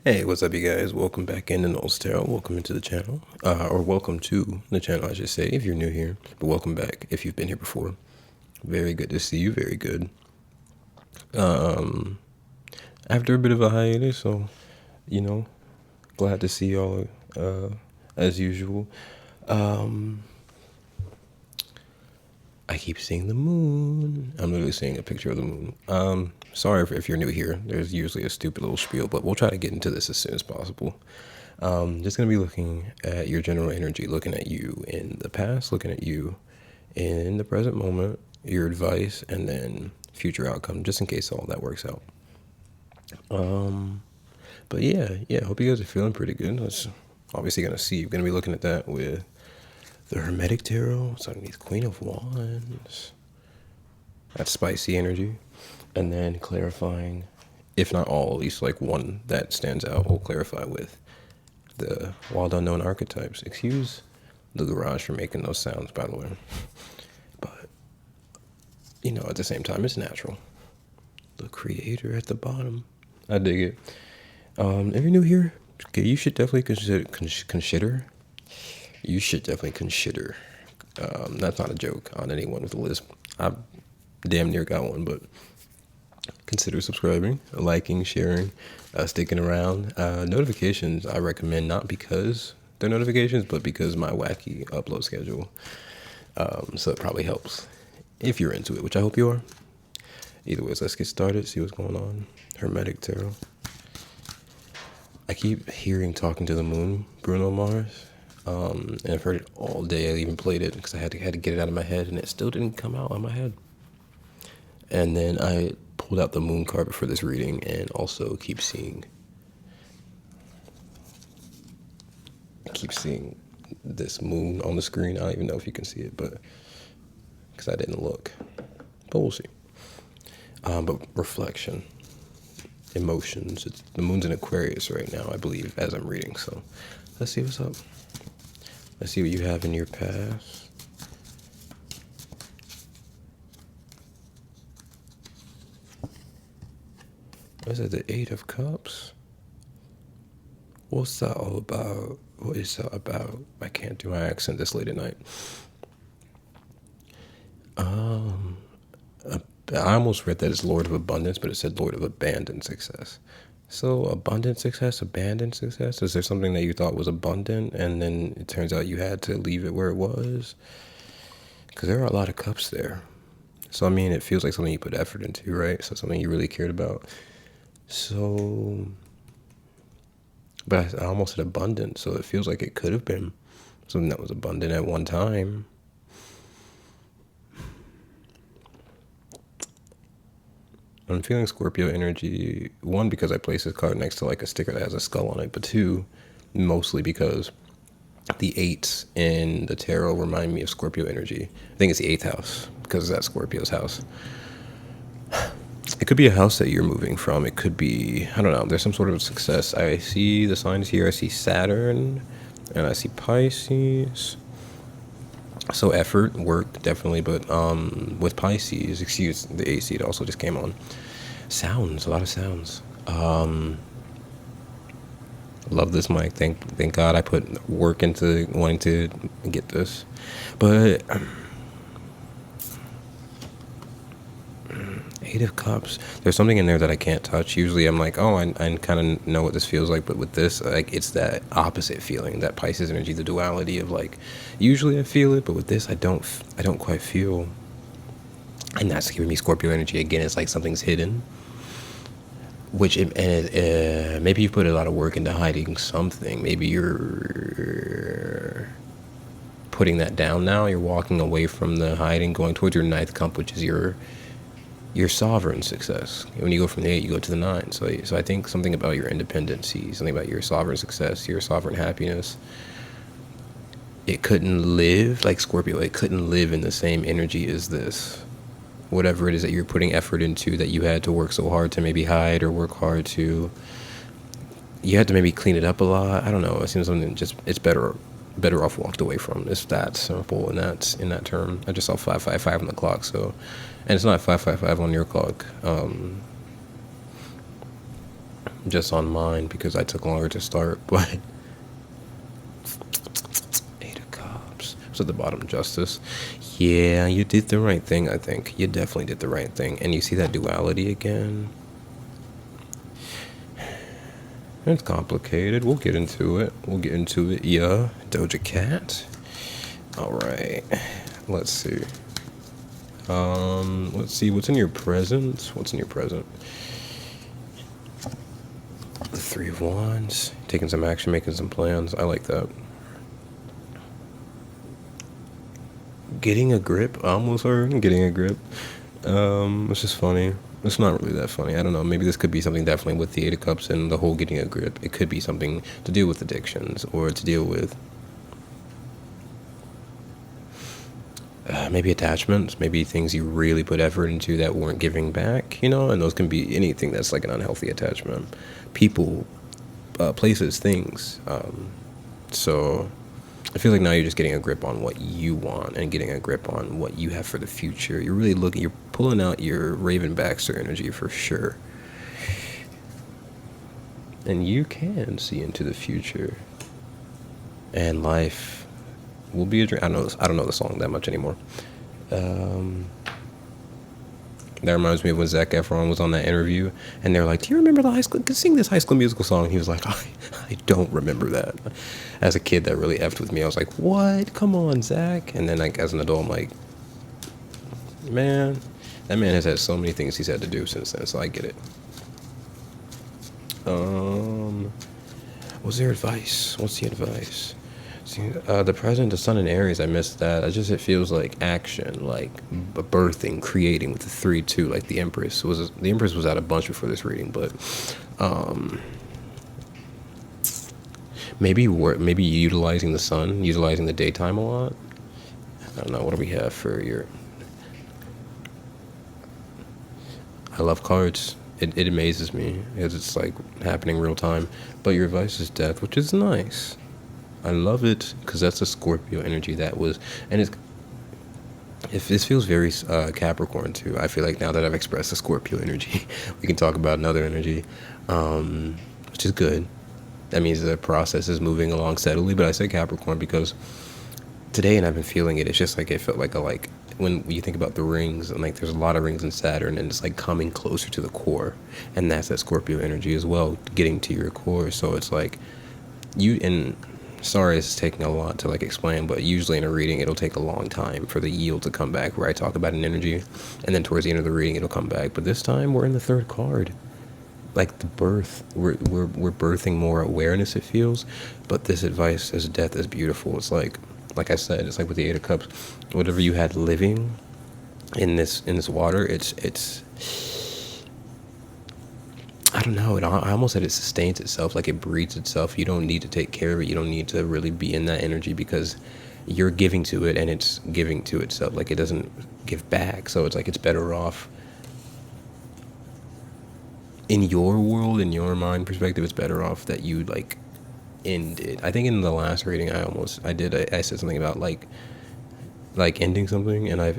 Hey, what's up, you guys? Welcome back into Noel's Tarot. Welcome into the channel, or welcome to the channel, I should say, if you're new here. But welcome back if you've been here before. Very good to see you. Very good. After a bit of a hiatus, so glad to see y'all as usual. I keep seeing the moon. I'm literally seeing a picture of the moon. Sorry if you're new here. There's usually a stupid little spiel, but we'll try to get into this as soon as possible. Just going to be looking at your general energy, looking at you in the past, looking at you in the present moment, your advice, and then future outcome, just in case all that works out. But yeah, hope you guys are feeling pretty good. That's obviously going to see. You're going to be looking at that with the Hermetic Tarot. It's underneath Queen of Wands. That's spicy energy. And then clarifying, if not all, at least like one that stands out, we'll clarify with the wild unknown archetypes. Excuse the garage for making those sounds, by the way. But, at the same time, it's natural. The creator at the bottom. I dig it. If you're new here, okay, you should definitely consider. You should definitely consider. That's not a joke on anyone with a lisp. I damn near got one, but consider subscribing, liking, sharing, sticking around. Notifications I recommend, not because they're notifications, but because my wacky upload schedule. So it probably helps if you're into it, which I hope you are. Either way, let's get started, see what's going on. Hermetic Tarot. I keep hearing Talking to the Moon, Bruno Mars. And I've heard it all day. I even played it because I had to get it out of my head, and it still didn't come out of my head. And then I pulled out the moon card for this reading, and also keep seeing this moon on the screen. I don't even know if you can see it, but because I didn't look, but we'll see. But reflection, emotions. The moon's in Aquarius right now, I believe, as I'm reading. So let's see what's up. Let's see what you have in your past. What is it? The Eight of Cups? What's that all about? What is that about? I can't do my accent this late at night. I almost read that as Lord of Abundance, but it said Lord of Abandoned Success. So abundant success, abandoned success? Is there something that you thought was abundant and then it turns out you had to leave it where it was? Because there are a lot of cups there. So, I mean, it feels like something you put effort into, right? So something you really cared about. So, but I almost said abundant, so it feels like it could have been something that was abundant at one time. I'm feeling Scorpio energy, one, because I placed this card next to like a sticker that has a skull on it, but two, mostly because the eights in the tarot remind me of Scorpio energy. I think it's the 8th house because that's Scorpio's house. It could be a house that you're moving from. It could be, I don't know, there's some sort of success. I see the signs here. I see Saturn and I see Pisces. So effort, work, definitely, but with Pisces, excuse the AC, it also just came on. Sounds, a lot of sounds. Love this mic. Thank God I put work into wanting to get this. But Eight of Cups, there's something in there that I can't touch. Usually I'm like, oh, I kind of know what this feels like, but with this, like, it's that opposite feeling, that Pisces energy, the duality of like, usually I feel it, but with this, I don't quite feel. And that's giving me Scorpio energy again. It's like something's hidden, which maybe you put a lot of work into hiding something. Maybe you're putting that down now. You're walking away from the hiding, going towards your 9th cup, which is your sovereign success. When you go from the 8, you go to the 9. So I think something about your independency, something about your sovereign success, your sovereign happiness. It couldn't live, like Scorpio, it couldn't live in the same energy as this. Whatever it is that you're putting effort into, that you had to work so hard to maybe hide, or work hard to, you had to maybe clean it up a lot. I don't know. It seems something just, it's better off walked away from. It's that simple in that term. I just saw 555 on the clock, so, and it's not 555 on your clock. just on mine because I took longer to start, but Eight of Cups. So at the bottom, Justice. Yeah, you did the right thing, I think. You definitely did the right thing. And you see that duality again? It's complicated. We'll get into it. Yeah, Doja Cat. All right. Let's see. Let's see. What's in your present? What's in your present? The Three of Wands. Taking some action, making some plans. I like that. Getting a grip. I almost heard getting a grip. It's just funny. It's not really that funny. I don't know. Maybe this could be something definitely with the Eight of Cups and the whole getting a grip. It could be something to deal with addictions or to deal with maybe attachments, maybe things you really put effort into that weren't giving back, you know, and those can be anything that's like an unhealthy attachment. People, places, things. So I feel like now you're just getting a grip on what you want and getting a grip on what you have for the future. You're really looking, you're pulling out your Raven Baxter energy for sure. And you can see into the future. And life will be a dream. I don't know the song that much anymore. That reminds me of when Zac Efron was on that interview, and they're like, "Do you remember the high school? Sing this High School Musical song." And he was like, "I don't remember that." As a kid, that really effed with me. I was like, "What? Come on, Zac!" And then, like, as an adult, I'm like, "Man, that man has had so many things he's had to do since then." So I get it. What's their advice? What's the advice? See, the present, the sun in Aries, I missed that. It feels like action, like birthing, creating with the 3-2, like the Empress was out a bunch before this reading, but maybe utilizing the sun, utilizing the daytime a lot. I don't know. What do we have for your? I love cards. It amazes me because it's like happening real time. But your advice is death, which is nice. I love it because that's a Scorpio energy that was, and this feels very Capricorn too. I feel like now that I've expressed the Scorpio energy, we can talk about another energy, which is good. That means the process is moving along steadily. But I say Capricorn because today, and I've been feeling it. It's just like it felt like when you think about the rings, and like there's a lot of rings in Saturn, and it's like coming closer to the core, and that's that Scorpio energy as well, getting to your core. So it's like sorry, it's taking a lot to like explain, but usually in a reading, it'll take a long time for the yield to come back, where I talk about an energy, and then towards the end of the reading, it'll come back. But this time, we're in the third card, like the birth. We're birthing more awareness. It feels, but this advice as death is beautiful. It's like I said, it's like with the Eight of Cups, whatever you had living in this water, it's. I don't know. I almost said it sustains itself, like it breeds itself. You don't need to take care of it. You don't need to really be in that energy because you're giving to it and it's giving to itself. Like it doesn't give back. So it's like it's better off in your world, in your mind perspective. It's better off that you like end it. I think in the last reading, I said something about like ending something, and I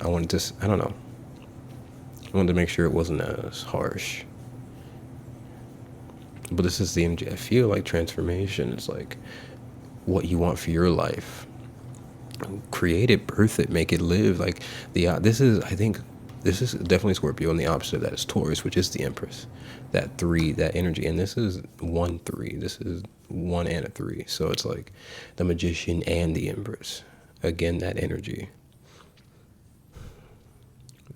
wanted to. I don't know. I wanted to make sure it wasn't as harsh. But this is the energy. I feel like transformation is like what you want for your life. Create it, birth it, make it live. Like this is definitely Scorpio, and the opposite of that is Taurus, which is the Empress. That 3, that energy, and this is 1-3. This is 1 and a 3. So it's like the Magician and the Empress. Again, that energy.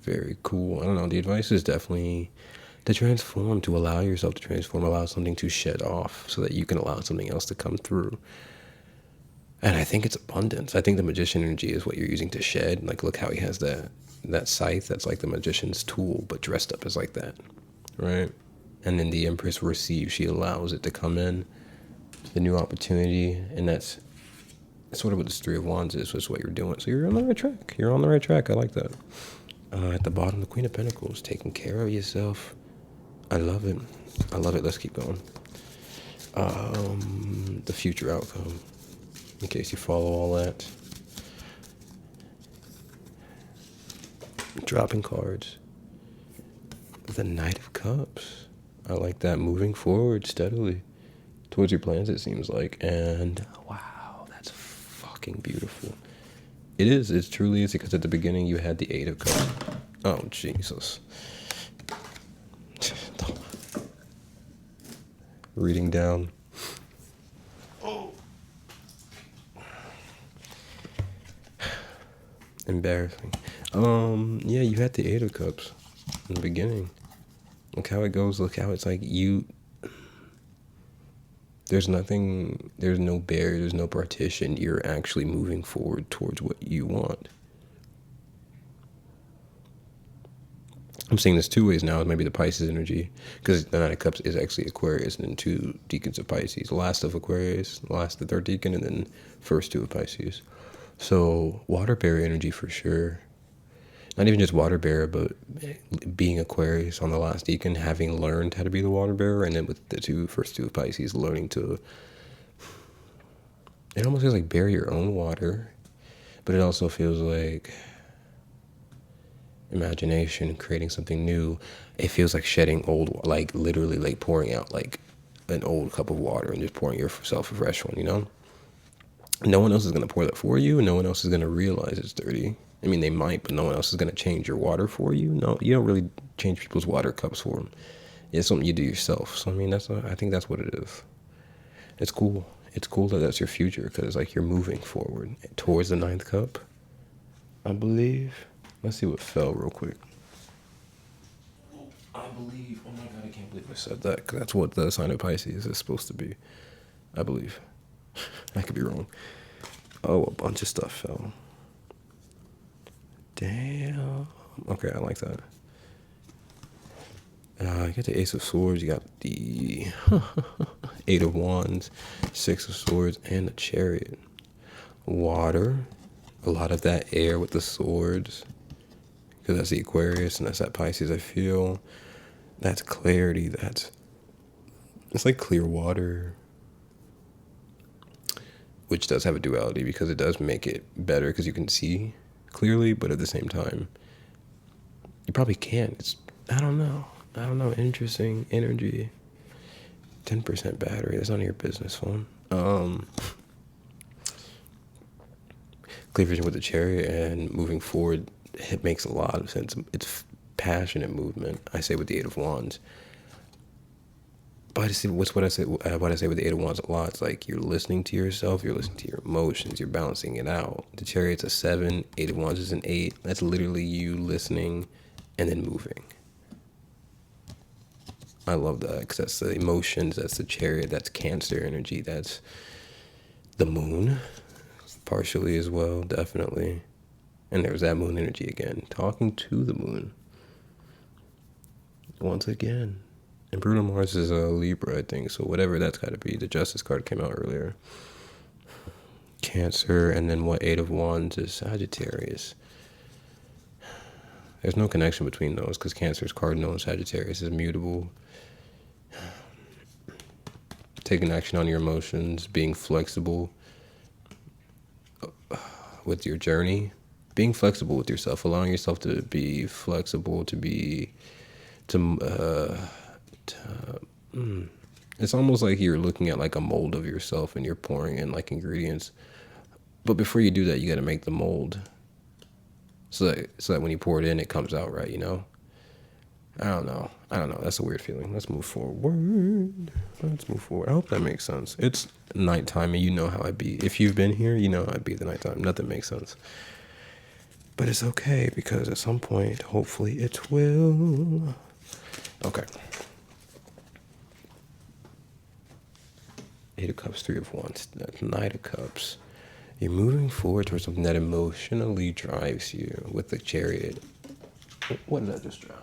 Very cool. I don't know. The advice is definitely to transform, to allow yourself to transform, allow something to shed off so that you can allow something else to come through. And I think it's abundance. I think the Magician energy is what you're using to shed. Like, look how he has that scythe that's like the Magician's tool, but dressed up as like that, right? And then the Empress receives. She allows it to come in, the new opportunity, and that's sort of what this 3 of Wands is, which is what you're doing. So you're on the right track. You're on the right track. I like that. At the bottom, the Queen of Pentacles, taking care of yourself. I love it. I love it. Let's keep going. The future outcome, in case you follow all that. Dropping cards. The Knight of Cups. I like that. Moving forward steadily towards your plans, it seems like. And wow, that's fucking beautiful. It is. It truly is, because at the beginning you had the Eight of Cups. Oh, Jesus. Reading down. Embarrassing. Yeah, you had the Eight of Cups in the beginning. Look how it goes. Look how it's like you. There's nothing. There's no barrier. There's no partition. You're actually moving forward towards what you want. I'm seeing this two ways now. Maybe the Pisces energy, because the Nine of Cups is actually Aquarius, and then two deacons of Pisces. Last of Aquarius, last the third deacon, and then first two of Pisces. So water bearer energy for sure. Not even just water bearer, but being Aquarius on the last deacon, having learned how to be the water bearer, and then with the first two of Pisces, learning to. It almost feels like bear your own water, but it also feels like imagination, creating something new. It feels like shedding old, like literally like pouring out like an old cup of water and just pouring yourself a fresh one, you know? No one else is going to pour that for you. No one else is going to realize it's dirty. I mean, they might, but no one else is going to change your water for you. No, you don't really change people's water cups for them. It's something you do yourself. So, I mean, I think that's what it is. It's cool. It's cool that that's your future, because like you're moving forward towards the ninth cup, I believe. Let's see what fell real quick. I believe, oh my God, I can't believe I said that, because that's what the sign of Pisces is supposed to be. I believe. I could be wrong. Oh, a bunch of stuff fell. Damn. Okay, I like that. You got the Ace of Swords, you got the Eight of Wands, Six of Swords, and the Chariot. Water, a lot of that air with the swords, because that's the Aquarius and that's that Pisces. I feel that's clarity. It's like clear water, which does have a duality, because it does make it better because you can see clearly, but at the same time, you probably can't. I don't know. Interesting energy. 10% battery. That's none of your business, phone. Clear vision with the Chariot and moving forward. It makes a lot of sense. It's passionate movement. I say with the Eight of Wands. But what I say with the Eight of Wands a lot. It's like you're listening to yourself. You're listening to your emotions. You're balancing it out. The Chariot's a 7. Eight of Wands is an 8. That's literally you listening and then moving. I love that, because that's the emotions, that's the Chariot, that's Cancer energy, that's the moon, partially as well, definitely. And there's that moon energy again, talking to the moon. Once again. And Bruno Mars is a Libra, I think, so whatever that's got to be. The Justice card came out earlier. Cancer, and then what, Eight of Wands is Sagittarius. There's no connection between those, because Cancer is cardinal and Sagittarius is mutable. Taking action on your emotions, being flexible with your journey, being flexible with yourself, allowing yourself to be flexible, it's almost like you're looking at like a mold of yourself and you're pouring in like ingredients. But before you do that, you got to make the mold. So that when you pour it in, it comes out right, you know? I don't know. That's a weird feeling. Let's move forward. I hope that makes sense. It's nighttime, and you know how I be. If you've been here, you know how I be at the nighttime. Nothing makes sense. But it's okay, because at some point, hopefully it will. Okay. Eight of Cups, Three of Wands. That's Knight of Cups. You're moving forward towards something that emotionally drives you with the Chariot. What did I just drop?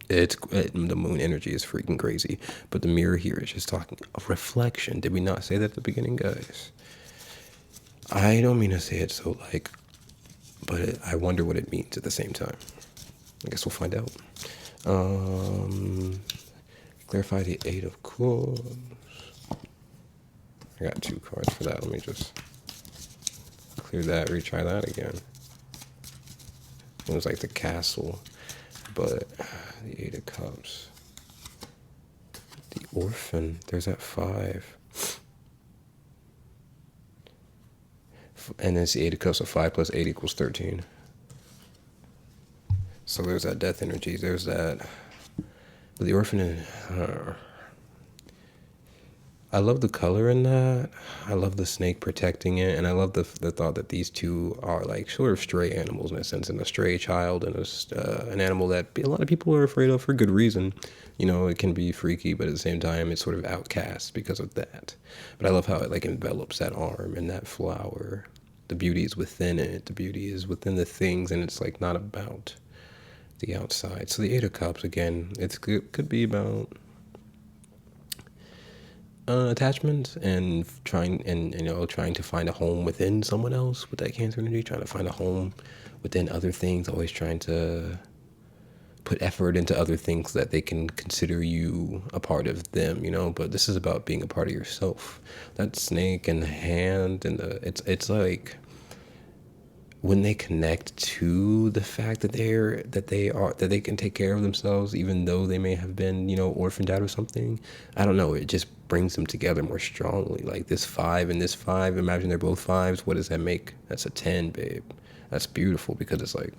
The moon energy is freaking crazy, but the mirror here is just talking a reflection. Did we not say that at the beginning, guys? I don't mean to say it so but I wonder what it means at the same time. I guess we'll find out. Clarify the Eight of Cups. I got 2 cards for that. Let me just clear that, retry that again. It was like the Castle. But the Eight of Cups, the Orphan, there's that 5. And then it's the Eight of Cups, so 5 plus 8 equals 13. So there's that death energy. There's that. But the Orphan, I love the color in that. I love the snake protecting it, and I love the thought that these two are like sort of stray animals in a sense, and a stray child, and an animal that a lot of people are afraid of for good reason. You know, it can be freaky, but at the same time, it's sort of outcast because of that. But I love how it like envelops that arm and that flower. The beauty is within it. The beauty is within the things, and it's like not about the outside. So the Eight of Cups, again, it could be about attachment and trying to find a home within someone else with that Cancer energy, trying to find a home within other things, always trying to put effort into other things that they can consider you a part of them, you know. But this is about being a part of yourself. That snake and the hand and it's like when they connect to the fact that they can take care of themselves, even though they may have been, you know, orphaned out or something. I don't know. It just brings them together more strongly. Like this 5 and this 5. Imagine they're both 5s. What does that make? That's a 10, babe. That's beautiful because it's like,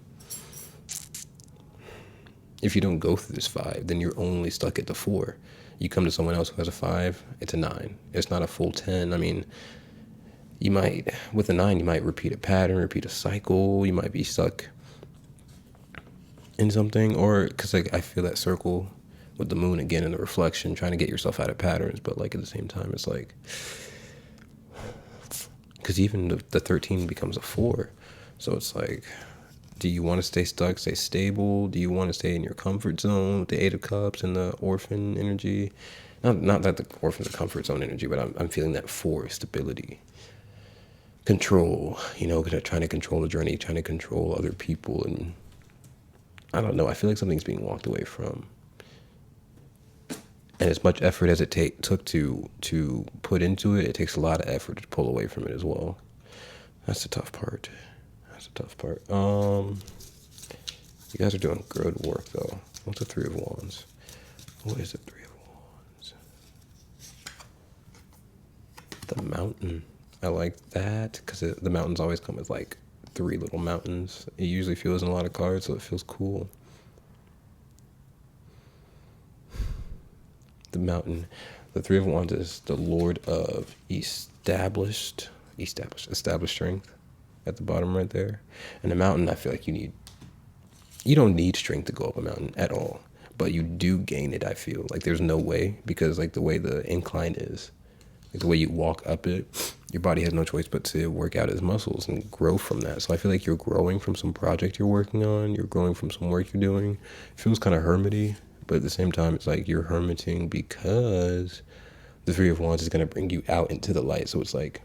if you don't go through this 5, then you're only stuck at the 4. You come to someone else who has a 5, it's a 9. It's not a full 10. I mean, you might, with a 9, you might repeat a pattern, repeat a cycle. You might be stuck in something, or because like I feel that circle with the moon again in the reflection, trying to get yourself out of patterns. But like at the same time, it's like, because even the 13 becomes a 4. So it's like, do you want to stay stuck, stay stable? Do you want to stay in your comfort zone with the Eight of Cups and the Orphan energy? Not that the Orphan's a comfort zone energy, but I'm feeling that 4, stability. Control, you know, trying to control the journey, trying to control other people. And I don't know, I feel like something's being walked away from. And as much effort as it took to put into it, it takes a lot of effort to pull away from it as well. That's the tough part. You guys are doing good work, though. What's the 3 of Wands? What is the 3 of Wands? The Mountain. I like that because the mountains always come with like 3 little mountains. It usually feels in a lot of cards, so it feels cool. The Mountain. The 3 of Wands is the Lord of established strength at the bottom right there. And the Mountain, I feel like you don't need strength to go up a mountain at all, but you do gain it. I feel like there's no way, because like the way the incline is, like the way you walk up it, your body has no choice but to work out its muscles and grow from that. So I feel like you're growing from some project you're working on. You're growing from some work you're doing. It feels kind of hermity, but at the same time, it's like you're hermiting because the 3 of Wands is going to bring you out into the light. So it's like,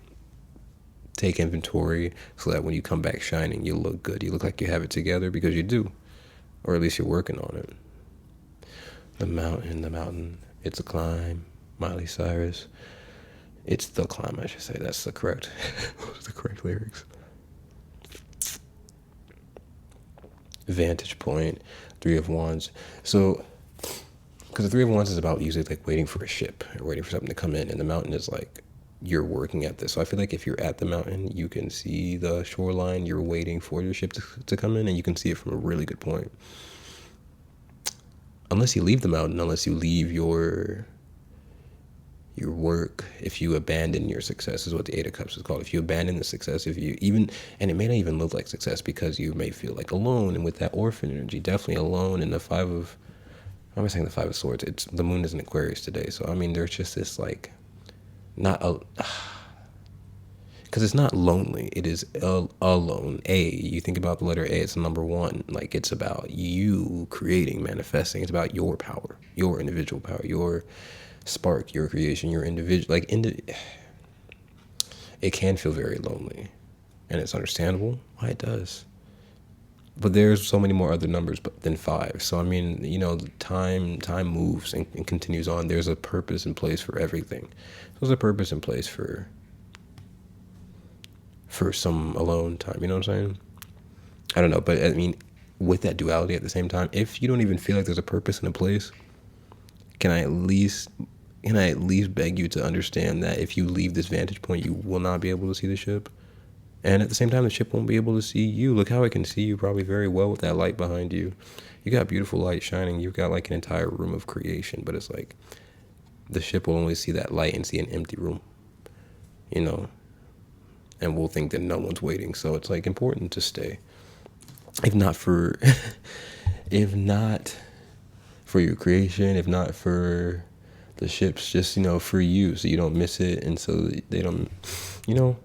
take inventory so that when you come back shining, you look good. You look like you have it together, because you do, or at least you're working on it. The mountain, it's a climb. Miley Cyrus. It's the climb, I should say. That's the correct lyrics. Vantage point, 3 of Wands. So, because the 3 of Wands is about usually like waiting for a ship or waiting for something to come in, and the mountain is like, you're working at this. So I feel like if you're at the mountain, you can see the shoreline. You're waiting for your ship to come in, and you can see it from a really good point. Unless you leave the mountain, unless you leave your work, if you abandon your success, is what the 8 of Cups is called. If you abandon the success, and it may not even look like success, because you may feel like alone, and with that Orphan energy, definitely alone. And the 5 of, how am I saying the 5 of Swords? It's the moon is in Aquarius today. So, I mean, there's just this like, because it's not lonely, it is alone. You think about the letter A, it's number 1. Like, it's about you creating, manifesting. It's about your power, your individual power, your spark, your creation, your individual. Like, it can feel very lonely, and it's understandable why it does. But there's so many more other numbers than 5. So I mean, you know, time moves and continues on. There's a purpose in place for everything. There's a purpose in place for some alone time. You know what I'm saying? I don't know, but I mean, with that duality at the same time, if you don't even feel like there's a purpose in a place, can I at least beg you to understand that if you leave this vantage point, you will not be able to see the ship. And at the same time, the ship won't be able to see you. Look how it can see you probably very well with that light behind you. You got beautiful light shining. You've got like an entire room of creation, but it's like the ship will only see that light and see an empty room, you know, and we'll think that no one's waiting. So it's like important to stay, if not for, if not for your creation, if not for the ships, just, you know, for you, so you don't miss it. And so they don't, you know,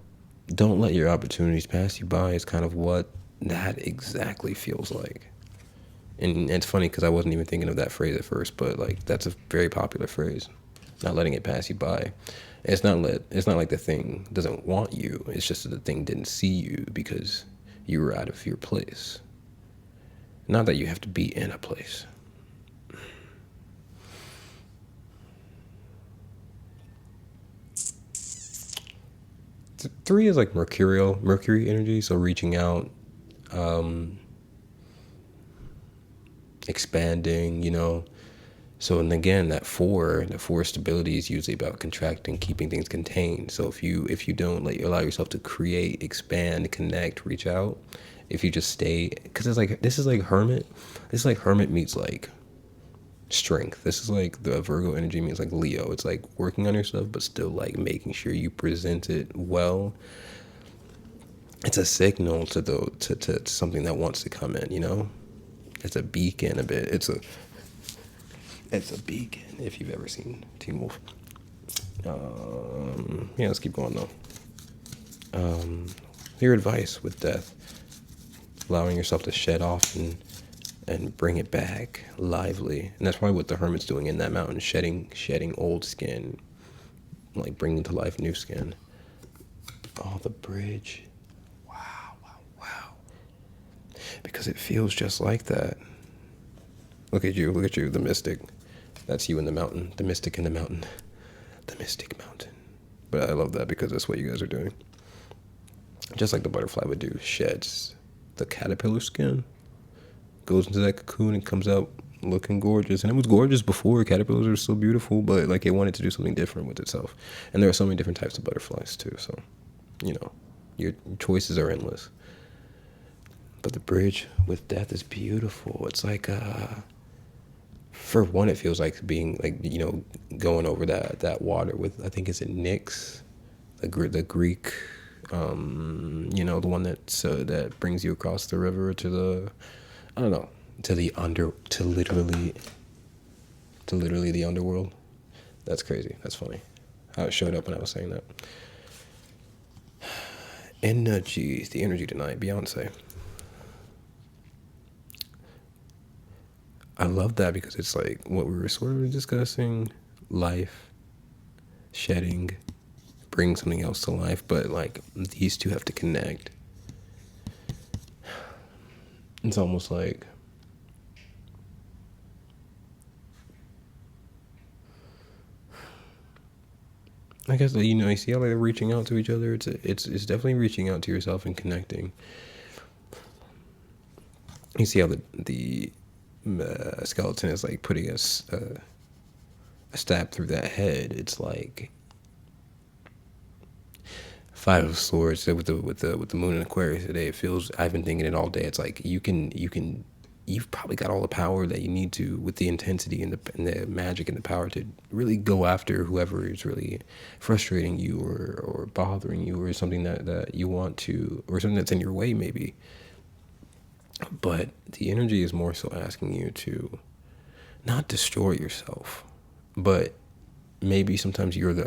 don't let your opportunities pass you by is kind of what that exactly feels like. And it's funny because I wasn't even thinking of that phrase at first, but like that's a very popular phrase, not letting it pass you by. It's not like the thing doesn't want you. It's just that the thing didn't see you because you were out of your place. Not that you have to be in a place. Three is like Mercury energy, so reaching out, expanding, you know. So, and again, the four stability is usually about contracting, keeping things contained. So if you don't allow yourself to create, expand, connect, reach out, if you just stay, because it's like, this is like Hermit meets like strength. This is like the Virgo energy means like Leo. It's like working on yourself, but still like making sure you present it well. It's a signal to something that wants to come in, you know. It's a beacon a bit. It's a beacon if you've ever seen Teen Wolf. Yeah, let's keep going though. Your advice with death, allowing yourself to shed off and bring it back lively. And that's probably what the Hermit's doing in that mountain, shedding old skin, like bringing to life new skin. Oh, the bridge. Wow. Because it feels just like that. Look at you, the mystic. That's you in the mountain, the mystic in the mountain, the mystic mountain. But I love that because that's what you guys are doing. Just like the butterfly would do, sheds the caterpillar skin, goes into that cocoon and comes out looking gorgeous. And it was gorgeous before. Caterpillars are so beautiful, but like it wanted to do something different with itself. And there are so many different types of butterflies too. So, you know, your choices are endless. But the bridge with death is beautiful. It's like, for one, it feels like being like, you know, going over that water with, I think, is it Nyx, the Greek, you know, the one that brings you across the river to the, I don't know, to literally the underworld. That's crazy. That's funny how it showed up when I was saying that. Energies, the energy tonight, Beyonce. I love that because it's like what we were sort of discussing, life, shedding, bring something else to life, but like these two have to connect. It's almost like I guess, you know, you see how they're reaching out to each other. It's definitely reaching out to yourself and connecting. You see how the skeleton is like putting a stab through that head. It's like Five of Swords with the moon in Aquarius today. It feels, I've been thinking it all day. It's like you've probably got all the power that you need to, with the intensity and the magic and the power to really go after whoever is really frustrating you or bothering you, or something that you want to, or something that's in your way maybe. But the energy is more so asking you to not destroy yourself, but maybe sometimes you're the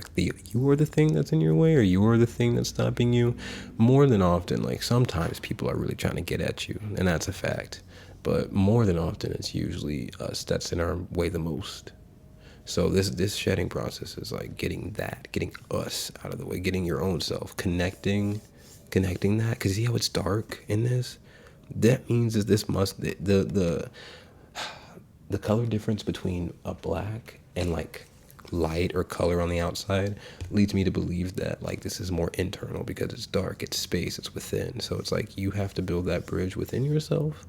thing that's in your way, or you're the thing that's stopping you. More than often, like sometimes people are really trying to get at you, and that's a fact. But more than often, it's usually us that's in our way the most. So this shedding process is like getting us out of the way, getting your own self, connecting that. Because see how it's dark in this? That means that this must, the color difference between a black and like light or color on the outside leads me to believe that like this is more internal, because it's dark, it's space, it's within. So it's like you have to build that bridge within yourself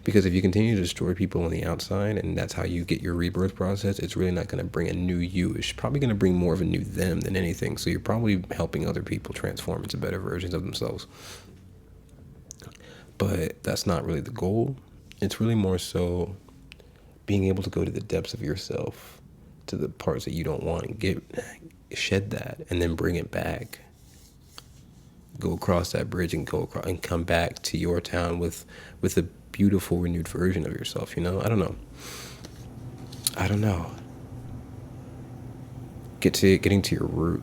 Because if you continue to destroy people on the outside and that's how you get your rebirth process, it's really not going to bring a new you. It's probably going to bring more of a new them than anything. So you're probably helping other people transform into better versions of themselves. But that's not really the goal. It's really more so being able to go to the depths of yourself, to the parts that you don't want, and shed that and then bring it back. Go across that bridge and go across and come back to your town with a beautiful renewed version of yourself. You know, I don't know. Getting to your root.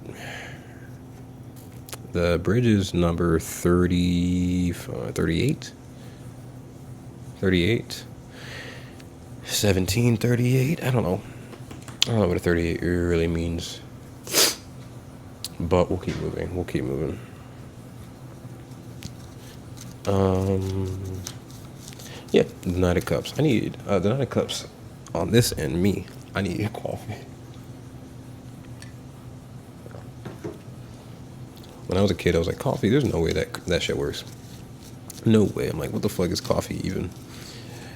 The bridge is number 38. 1738. I don't know what a 38 really means. But we'll keep moving. Yeah, the Knight of Cups. I need the Knight of Cups on this end. I need coffee. When I was a kid, I was like, coffee? There's no way that shit works. No way. I'm like, what the fuck is coffee even?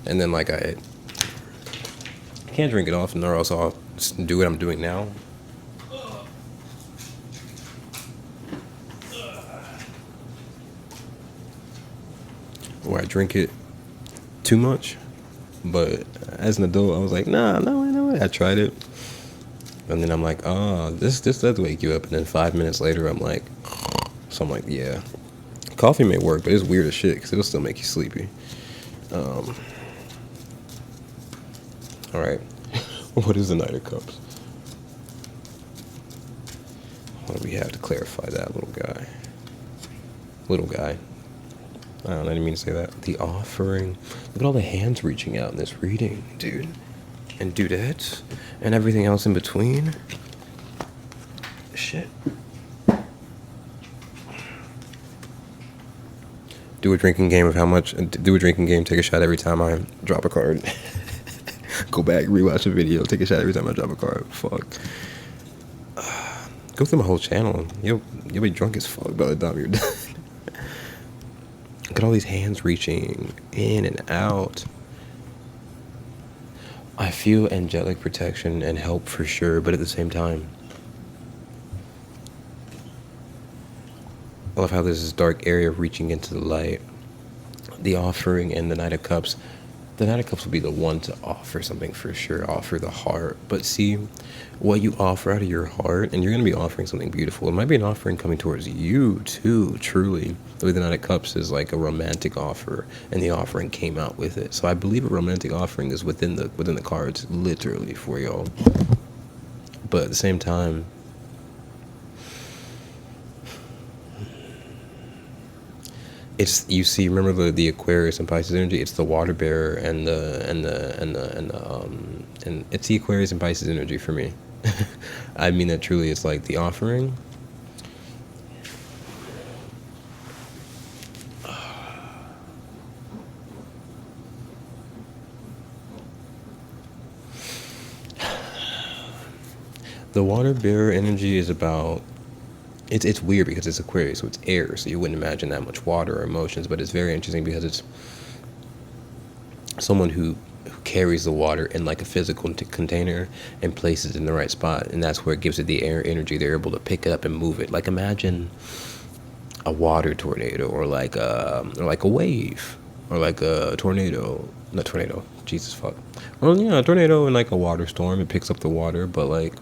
And then like I can't drink it often, or else I'll do what I'm doing now. Where I drink it too much. But as an adult, I was like, no way. I tried it. And then I'm like, this does wake you up. And then 5 minutes later, I'm like, so I'm like, yeah. Coffee may work, but it's weird as shit because it'll still make you sleepy. All right. What is the Knight of Cups? What do we have to clarify that, little guy? I didn't mean to say that. The offering. Look at all the hands reaching out in this reading, dude. And dudettes. And everything else in between. Shit. Do a drinking game, take a shot every time I drop a card. Go back, rewatch a video, take a shot every time I drop a card. Fuck. Go through my whole channel. You'll be drunk as fuck by the time you're done. Look at all these hands reaching in and out. I feel angelic protection and help for sure, but at the same time, I love how there's this dark area reaching into the light. The offering and the Knight of Cups. The Knight of Cups will be the one to offer something for sure, offer the heart. But see, what you offer out of your heart, and you're going to be offering something beautiful. It might be an offering coming towards you too, truly. The way the Knight of Cups is like a romantic offer, and the offering came out with it. So I believe a romantic offering is within the cards, literally, for y'all. But at the same time, it's, you see, remember the Aquarius and Pisces energy. It's the water bearer and it's the Aquarius and Pisces energy for me. I mean that truly. It's like the offering. The water bearer energy is about. It's weird because it's Aquarius, so it's air, so you wouldn't imagine that much water or emotions, but it's very interesting because it's someone who carries the water in like a physical container and places it in the right spot, and that's where it gives it the air energy. They're able to pick it up and move it. Like imagine a water tornado, or like a wave, or like a tornado. Not tornado, Jesus fuck. Well, yeah, a tornado and like a water storm. It picks up the water, but like,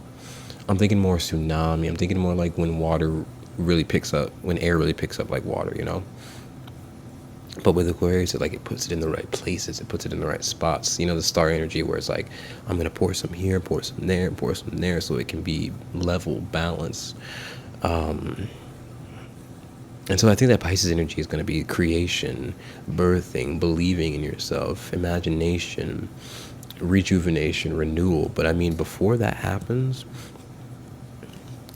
I'm thinking more tsunami. I'm thinking more like when water really picks up, when air really picks up like water, you know? But with Aquarius, it puts it in the right places. It puts it in the right spots. You know, the star energy where it's like, I'm going to pour some here, pour some there, pour some there, so it can be level, balanced. And so I think that Pisces energy is going to be creation, birthing, believing in yourself, imagination, rejuvenation, renewal. But I mean, before that happens,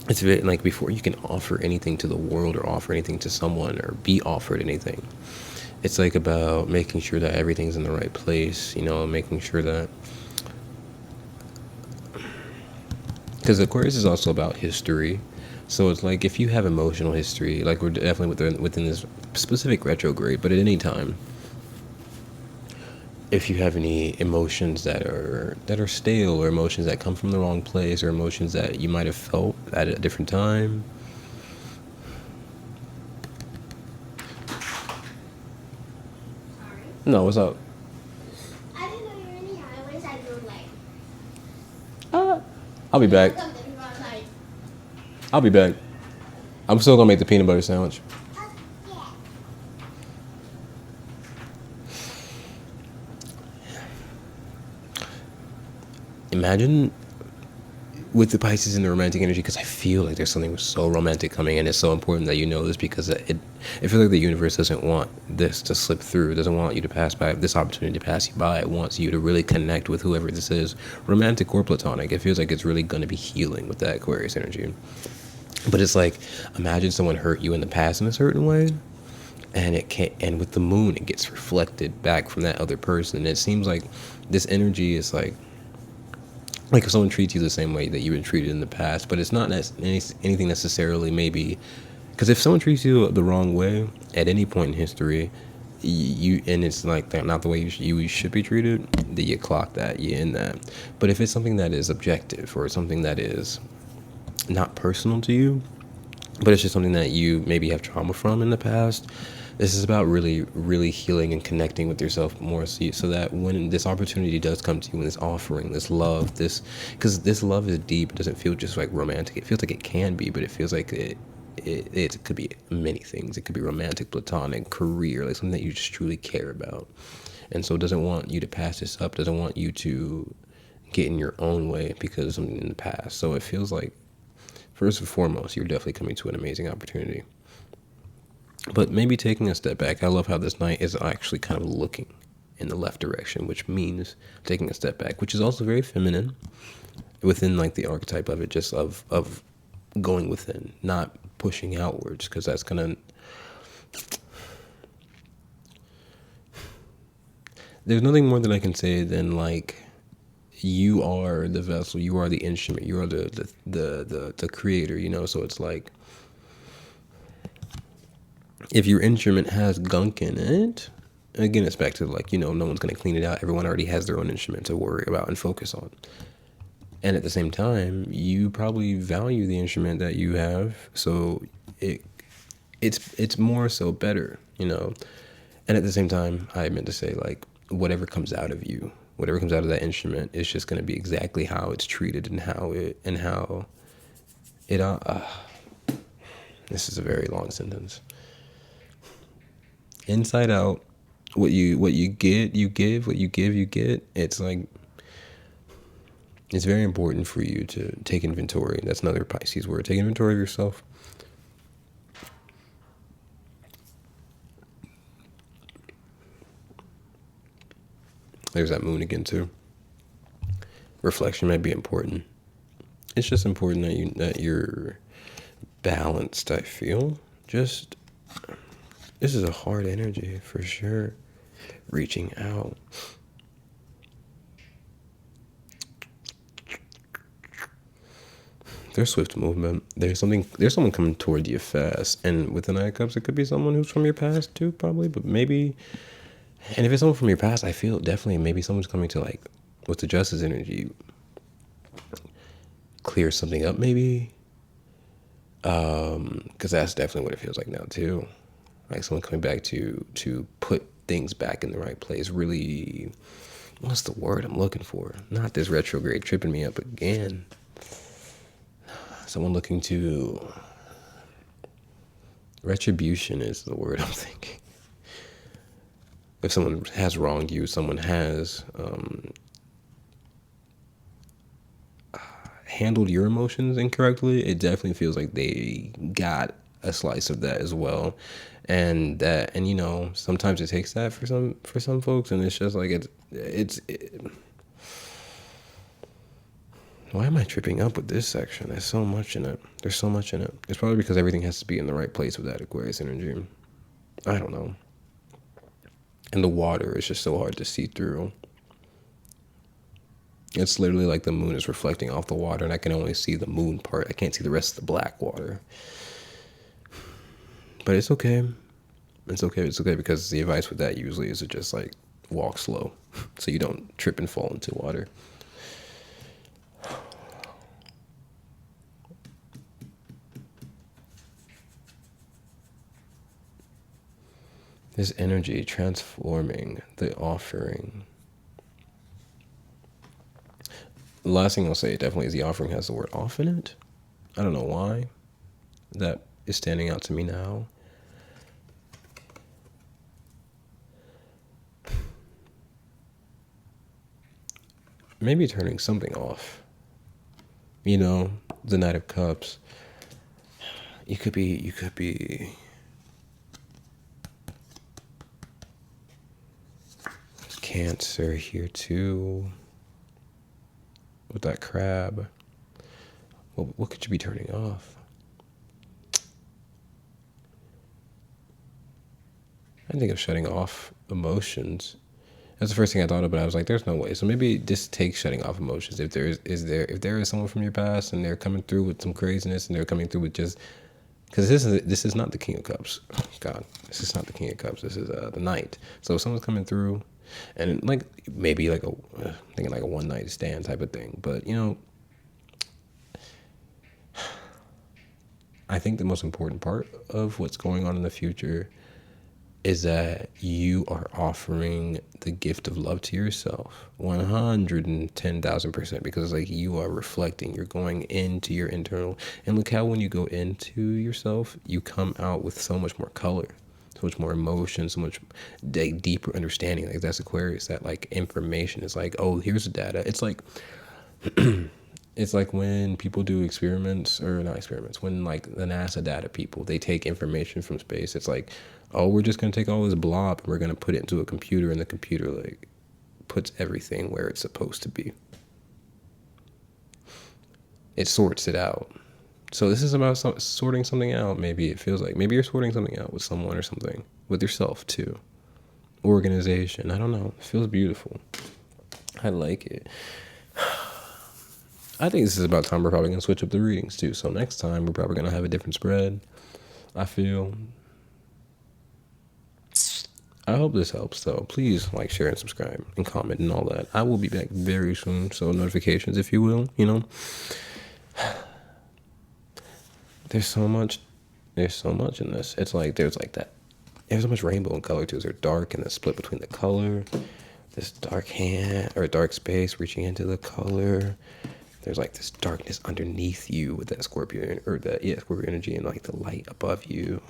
it's very, like, before you can offer anything to the world or offer anything to someone or be offered anything, it's like about making sure that everything's in the right place, you know, making sure that, because Aquarius is also about history. So it's like, if you have emotional history, like we're definitely within this specific retrograde, but at any time, if you have any emotions that are stale, or emotions that come from the wrong place, or emotions that you might have felt at a different time. Sorry. No, what's up? I didn't know you were in here. I went inside your leg. I'll be back. Something from outside. I'll be back. I'm still gonna make the peanut butter sandwich. Yeah. Imagine with the Pisces and the romantic energy, because I feel like there's something so romantic coming, and it's so important that you know this, because it feels like the universe doesn't want this to slip through. It doesn't want you to pass by this opportunity to pass you by. It wants you to really connect with whoever this is, romantic or platonic. It feels like it's really going to be healing with that Aquarius energy. But it's like, imagine someone hurt you in the past in a certain way, and it can't, and with the moon it gets reflected back from that other person. And it seems like this energy is like if someone treats you the same way that you've been treated in the past, but it's not anything necessarily, maybe, because if someone treats you the wrong way at any point in history, you, and it's like not the way you should be treated, that you clock that, you in that. But if it's something that is objective, or something that is not personal to you, but it's just something that you maybe have trauma from in the past, this is about really, really healing and connecting with yourself more, so that when this opportunity does come to you, when this offering, this love, because this love is deep. It doesn't feel just like romantic. It feels like it can be, but it feels like it could be many things. It could be romantic, platonic, career, like something that you just truly care about. And so it doesn't want you to pass this up, doesn't want you to get in your own way because of something in the past. So it feels like, first and foremost, you're definitely coming to an amazing opportunity. But maybe taking a step back. I love how this night is actually kind of looking in the left direction, which means taking a step back, which is also very feminine within like the archetype of it, just of going within, not pushing outwards, because that's gonna, there's nothing more that I can say than like, you are the vessel, you are the instrument, you are the creator, you know. So it's like, if your instrument has gunk in it, again, it's back to like, no one's going to clean it out. Everyone already has their own instrument to worry about and focus on. And at the same time, you probably value the instrument that you have, so it's more so better, And at the same time, I meant to say, like, whatever comes out of you, whatever comes out of that instrument, is just going to be exactly how it's treated, and how it this is a very long sentence. Inside out, what you get, you give. What you give, you get. It's like, it's very important for you to take inventory. That's another Pisces word. Take inventory of yourself. There's that moon again too. Reflection might be important. It's just important that you're balanced, I feel. Just, this is a hard energy for sure. Reaching out. There's swift movement. There's someone coming toward you fast. And with the Nine of Cups, it could be someone who's from your past too, probably. But maybe, and if it's someone from your past, I feel definitely maybe someone's coming to, like, with the Justice energy, clear something up maybe. Because that's definitely what it feels like now too. Like someone coming back to put things back in the right place. Really, what's the word I'm looking for? Not this retrograde tripping me up again. Someone looking to, retribution is the word I'm thinking. If someone has wronged you, someone has handled your emotions incorrectly, it definitely feels like they got a slice of that as well. And sometimes it takes that for some folks, and it's just like why am I tripping up with this section? There's so much in it. It's probably because everything has to be in the right place with that Aquarius energy. I don't know. And the water is just so hard to see through. It's literally like the moon is reflecting off the water, and I can only see the moon part. I can't see the rest of the black water. But it's okay. It's okay because the advice with that usually is to just, like, walk slow. so you don't trip and fall into water. This energy transforming the offering. The last thing I'll say definitely is the offering has the word off in it. I don't know why that is standing out to me now. Maybe turning something off. You know, the Knight of Cups. You could be Cancer here too. With that crab. What could you be turning off? I think of shutting off emotions. That's the first thing I thought of, but I was like, there's no way. So maybe just take shutting off emotions. If there is someone from your past and they're coming through with some craziness and they're coming through with just, because this is not the King of Cups. Oh, God, this is not the King of Cups. This is the Knight. So if someone's coming through, and like maybe like thinking like a one night stand type of thing, but you know, I think the most important part of what's going on in the future is that you are offering the gift of love to yourself 110,000%, because like you are reflecting, you're going into your internal, and look how when you go into yourself, you come out with so much more color, so much more emotion, so much deeper understanding. Like that's Aquarius, that like information is like, oh, here's the data. It's like it's like when people do experiments, or not experiments, when like the NASA data people, they take information from space. It's like, oh, we're just going to take all this blob and we're going to put it into a computer, and the computer like puts everything where it's supposed to be. It sorts it out. So this is about sorting something out. Maybe it feels like maybe you're sorting something out with someone or something, with yourself too. Organization. I don't know. It feels beautiful. I like it. I think this is about time we're probably going to switch up the readings too. So next time we're probably going to have a different spread. I hope this helps though. Please like, share, and subscribe, and comment, and all that. I will be back very soon. So notifications, if you will, you know. There's so much in this. It's like there's so much rainbow in color too. There's dark and the split between the color, this dark hand or dark space reaching into the color. There's like this darkness underneath you with that Scorpio Scorpio energy, and like the light above you.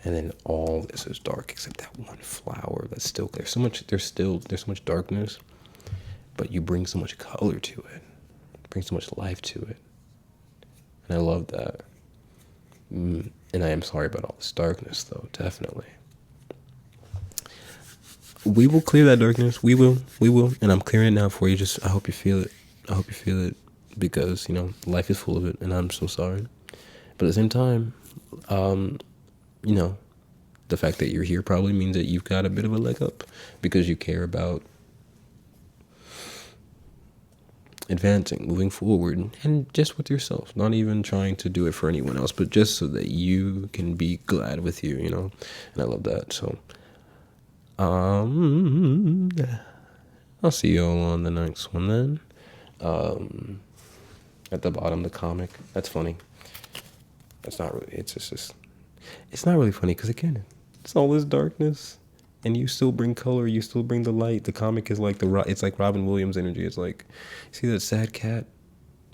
And then all this is dark except that one flower that's still clear. There's so much darkness, but you bring so much color to it. Bring so much life to it. And I love that. And I am sorry about all this darkness though, definitely. We will clear that darkness. We will. And I'm clearing it now for you. I hope you feel it. Because, you know, life is full of it, and I'm so sorry. But at the same time, you know, the fact that you're here probably means that you've got a bit of a leg up, because you care about advancing, moving forward, and just with yourself, not even trying to do it for anyone else, but just so that you can be glad with you, you know. And I love that. So I'll see you all on the next one then. At the bottom, the comic, that's funny. It's not really, it's not really funny, because again, it's all this darkness, and you still bring color, you still bring the light. The comic is like it's like Robin Williams energy. It's like, see that sad cat,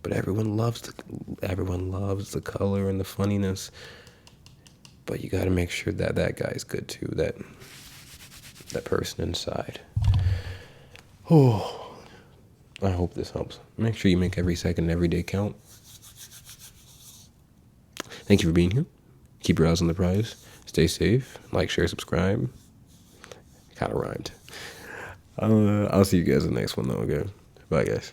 but everyone loves the color and the funniness. But you got to make sure that that guy is good too. That person inside. Oh, I hope this helps. Make sure you make every second, every day count. Thank you for being here. Keep your eyes on the prize. Stay safe. Like, share, subscribe. Kind of rhymed. I'll see you guys in the next one though, okay? Bye, guys.